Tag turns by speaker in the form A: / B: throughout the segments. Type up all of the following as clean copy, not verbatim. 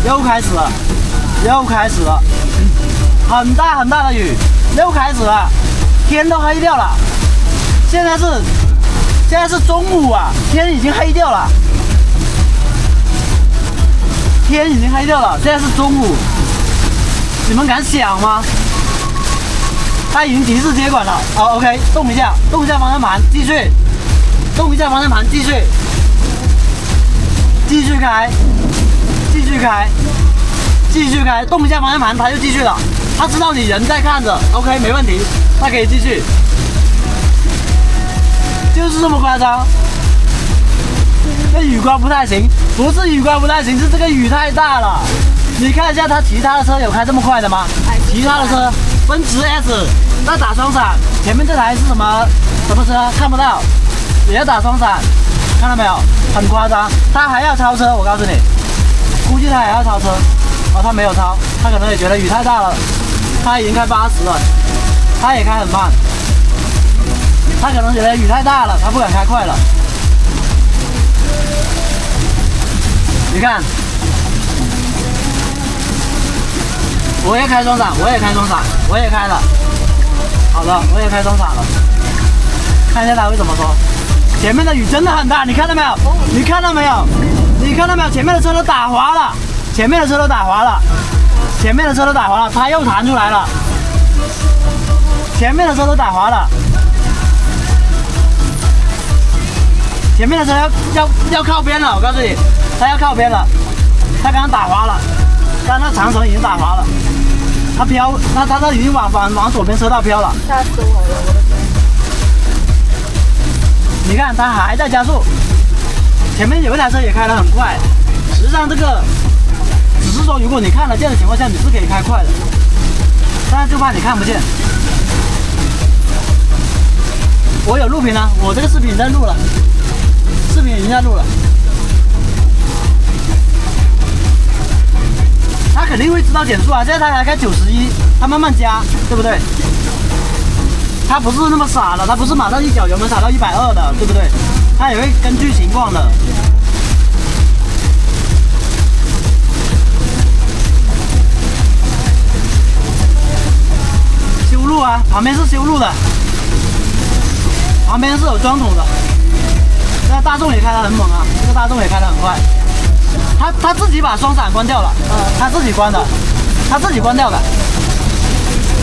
A: 又开始了，又开始了，很大很大的雨，又开始了，天都黑掉了。现在是中午啊，天已经黑掉了，天已经黑掉了，现在是中午，你们敢想吗？他已经提示接管了，好 ，OK， 动一下方向盘，继续，动一下方向盘，继续开，继续开，动一下方向盘，他就继续了。他知道你人在看着 ，OK， 没问题，他可以继续，就是这么夸张。这雨刮不太行，不是雨刮不太行，是这个雨太大了。你看一下他其他的车有开这么快的吗？其他的车，奔驰 S 在打双闪，前面这台是什么车？看不到，也要打双闪，看到没有？很夸张，他还要超车，我告诉你，估计他还要超车。哦，他没有超，他可能也觉得雨太大了，他已经开80了，他也开很慢，他可能觉得雨太大了，他不敢开快了。你看，我也开双闪，我也开了，好的，我也开双闪了，看一下他会怎么说。前面的雨真的很大，你看到没有？你看到没有？前面的车都打滑了，前面的车都打滑了，它又弹出来了，前面的车都打滑了，前面的车要靠边了，我告诉你，它要靠边了，它刚刚打滑了，刚刚那长城已经打滑了，它飘，它已经往左边车道飘了，
B: 吓死我了，我的天！
A: 你看它还在加速，前面有一台车也开得很快，实际上这个只是说如果你看得见的情况下你是可以开快的，但是就怕你看不见。我有录屏啊，我这个视频在录了，视频已经在录了。他肯定会知道减速啊，现在他才开91，他慢慢加，对不对？他不是那么傻的，他不是马上一脚油门踩到120的，对不对？他也会根据情况的。修路啊，旁边是修路的，旁边是有桩土的。这个大众也开得很猛啊，这个大众也开得很快。他自己把双闪关掉了，他自己关的，他自己关掉的。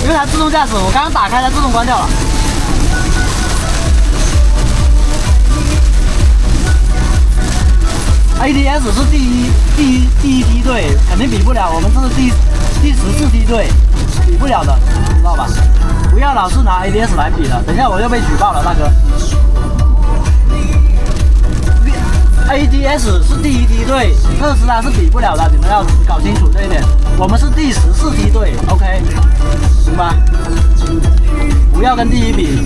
A: 因为它自动驾驶，我刚刚打开它自动关掉了。ADS 是第一梯队，肯定比不了，我们这是第14梯队，比不了的，知道吧？不要老是拿 ADS 来比了，等一下我又被举报了，大哥。ADS 是第1梯队，特斯拉是比不了的，你们要搞清楚这一点。我们是第14梯队 ，OK， 行吧？不要跟第1比。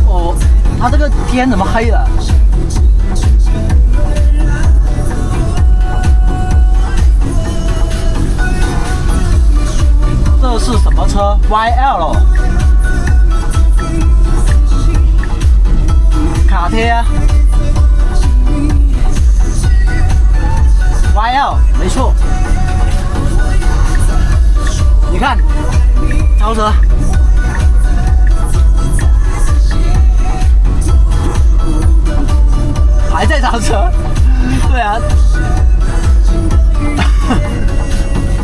A: 哦，它这个天怎么黑了？这是什么车 ？YL。卡贴啊 ，YL 没错。你看，超车，还在超车，对啊。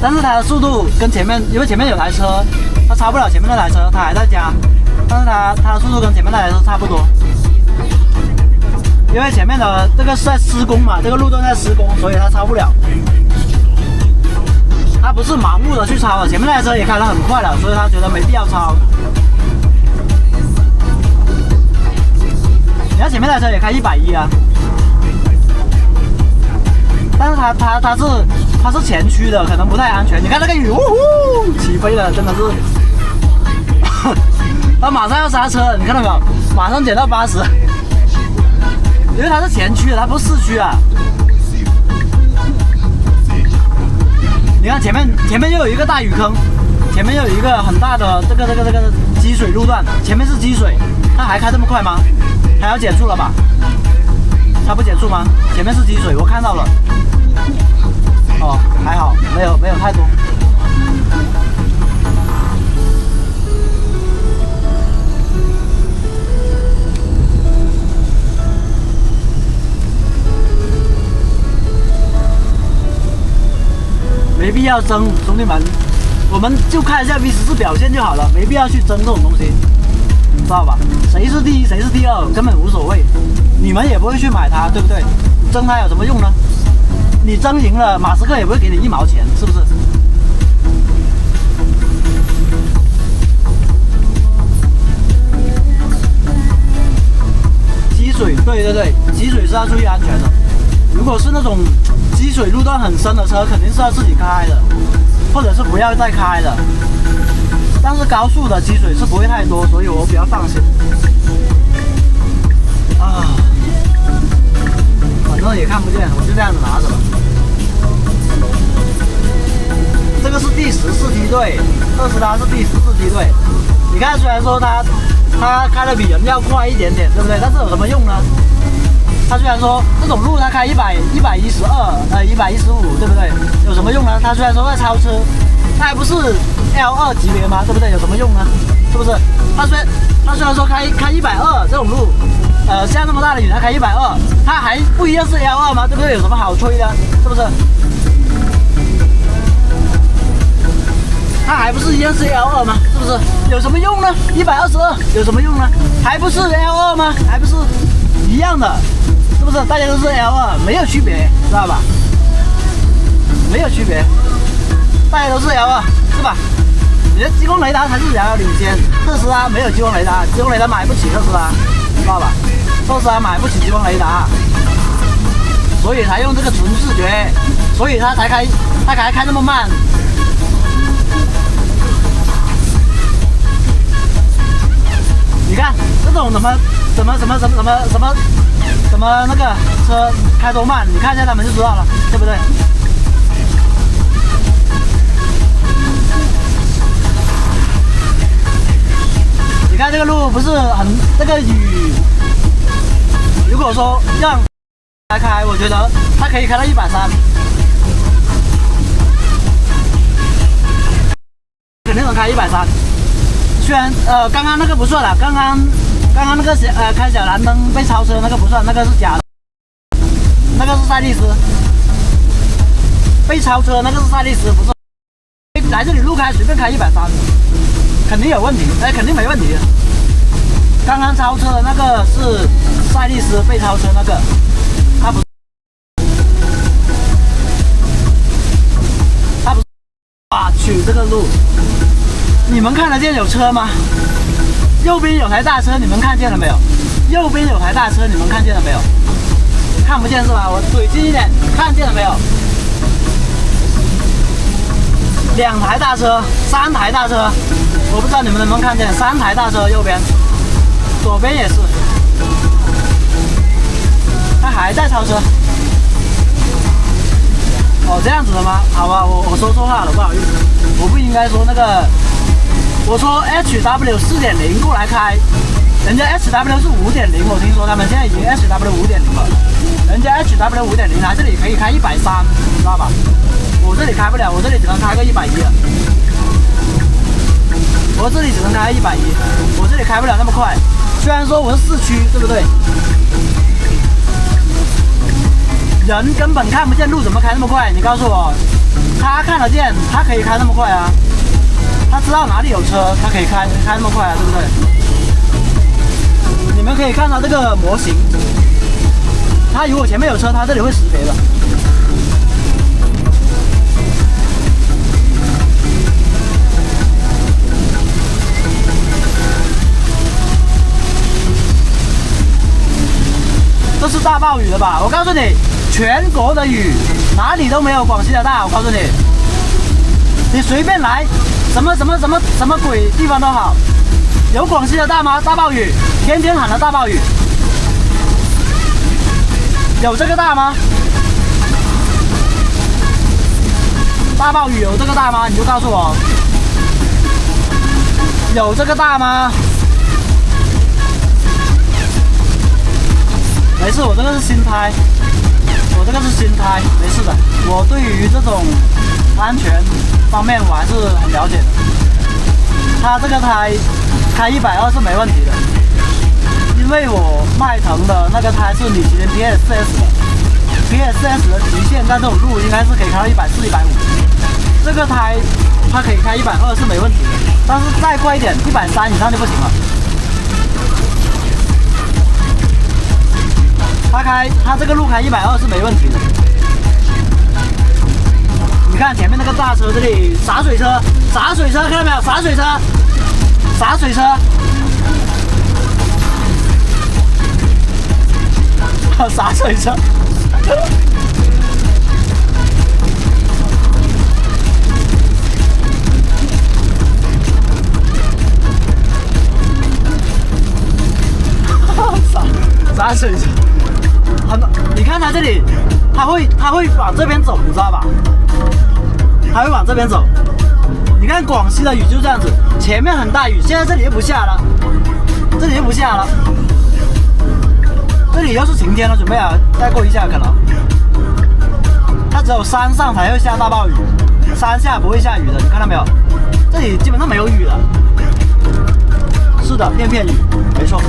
A: 但是它的速度跟前面，因为前面有台车，它超不了前面那台车，它还在加，但是它的速度跟前面那台车差不多。因为前面的这个是在施工嘛，这个路段在施工，所以它超不了。他不是盲目的去超了，前面那台车也开得很快了，所以他觉得没必要超。你看前面那台车也开110啊，但是它是前驱的，可能不太安全。你看那个雨，呜呼，起飞了，真的是。他马上要刹车，你看到没有？马上减到80。因为它是前驱的，它不是四驱啊。你看前面又有一个大雨坑，前面又有一个很大的这个积水路段，前面是积水，它还开这么快吗？它要减速了吧？它不减速吗？前面是积水，我看到了。哦，还好，没有太多。没必要争，兄弟们，我们就看一下 V14表现就好了，没必要去争这种东西，知道吧？谁是第一，谁是第二，根本无所谓。你们也不会去买它，对不对？你争它有什么用呢？你争赢了，马斯克也不会给你1毛钱，是不是？积水，对，积水是要注意安全的。如果是那种积水路段很深的车，肯定是要自己开的，或者是不要再开的。但是高速的积水是不会太多，所以我比较放心。啊，反正也看不见，我就这样子拿着了。这个是第14梯队，特斯拉是第14梯队。你看，虽然说它开的比人要快一点点，对不对？但是有什么用呢？它虽然说这种路它开112、115，对不对？有什么用呢？它虽然说在超车，它还不是 L2 级别吗？对不对？有什么用呢？是不是？它虽然说开120这种路，下那么大的雨它开120，它还不一样是 L2 吗？对不对？有什么好吹的？是不是？它还不是一样是 L2 吗？是不是？有什么用呢？122有什么用呢？还不是 L2 吗？还不是一样的？是不是？大家都是 L2，没有区别，知道吧？没有区别，大家都是 L2，是吧？你的激光雷达才是遥遥领先，特斯拉没有激光雷达，激光雷达买不起特斯拉，知道吧？特斯拉买不起激光雷达，所以才用这个纯视觉，所以他才开那么慢。你看这种什么那个车开多慢，你看一下他们就知道了，对不对？你看这个路不是很这个雨，如果说让来开，我觉得它可以开到130，肯定能开130。虽然刚刚那个不算了，刚刚那个开小蓝灯被超车那个不算，那个是假的，那个是赛力斯被超车，那个是赛力斯，不是来这里路开随便开130，肯定有问题，肯定没问题的。刚刚超车的那个是赛力斯被超车那个，他不是啊，去这个路。你们看得见有车吗？右边有台大车，你们看见了没有？右边有台大车，你们看见了没有？看不见是吧？我怼近一点，看见了没有？2台大车，3台大车，我不知道你们能不能看见，3台大车右边，左边也是，他还在超车。哦，这样子的吗？好吧，我说错话了，不好意思，我不应该说那个。我说 HW 4.0 过来开，人家 HW 是5.0，我听说他们现在已经 HW 5.0了，人家 HW 5.0来这里可以开130，知道吧？我这里开不了，我这里只能开个110了，我这里只能开110，我这里开不了那么快。虽然说我是市区，对不对？人根本看不见路，怎么开那么快？你告诉我，他看得见，他可以开那么快啊？他知道哪里有车，他可以开那么快啊，对不对？你们可以看到这个模型，他如果前面有车，他这里会识别的。这是大暴雨的吧？我告诉你，全国的雨哪里都没有广西的大。我告诉你，你随便来。什么鬼地方都好，有广西的大吗？大暴雨，天天喊的大暴雨，有这个大吗？大暴雨有这个大吗？你就告诉我，有这个大吗？没事，我这个是新胎，我这个是新胎，没事的。我对于这种安全方面我还是很了解的。它这个胎开120是没问题的，因为我迈腾的那个胎是米其林 PS4S 的。PS4S 的极限，但这种路应该是可以开到140、150。这个胎它可以开120是没问题的，但是再快一点，130以上就不行了。它这个路开120是没问题的。你看前面那个大车这里洒水车，洒水车看到没有？洒水车，洒水车，洒水车。洒水车，你看它这里，它会往这边走，你知道吧？它会往这边走。你看广西的雨就这样子，前面很大雨，现在这里又不下了，这里又不下了。这里要是晴天了，准备啊，再过一下可能。它只有山上才会下大暴雨，山下不会下雨的，你看到没有？这里基本上没有雨了。是的，片片雨，没错。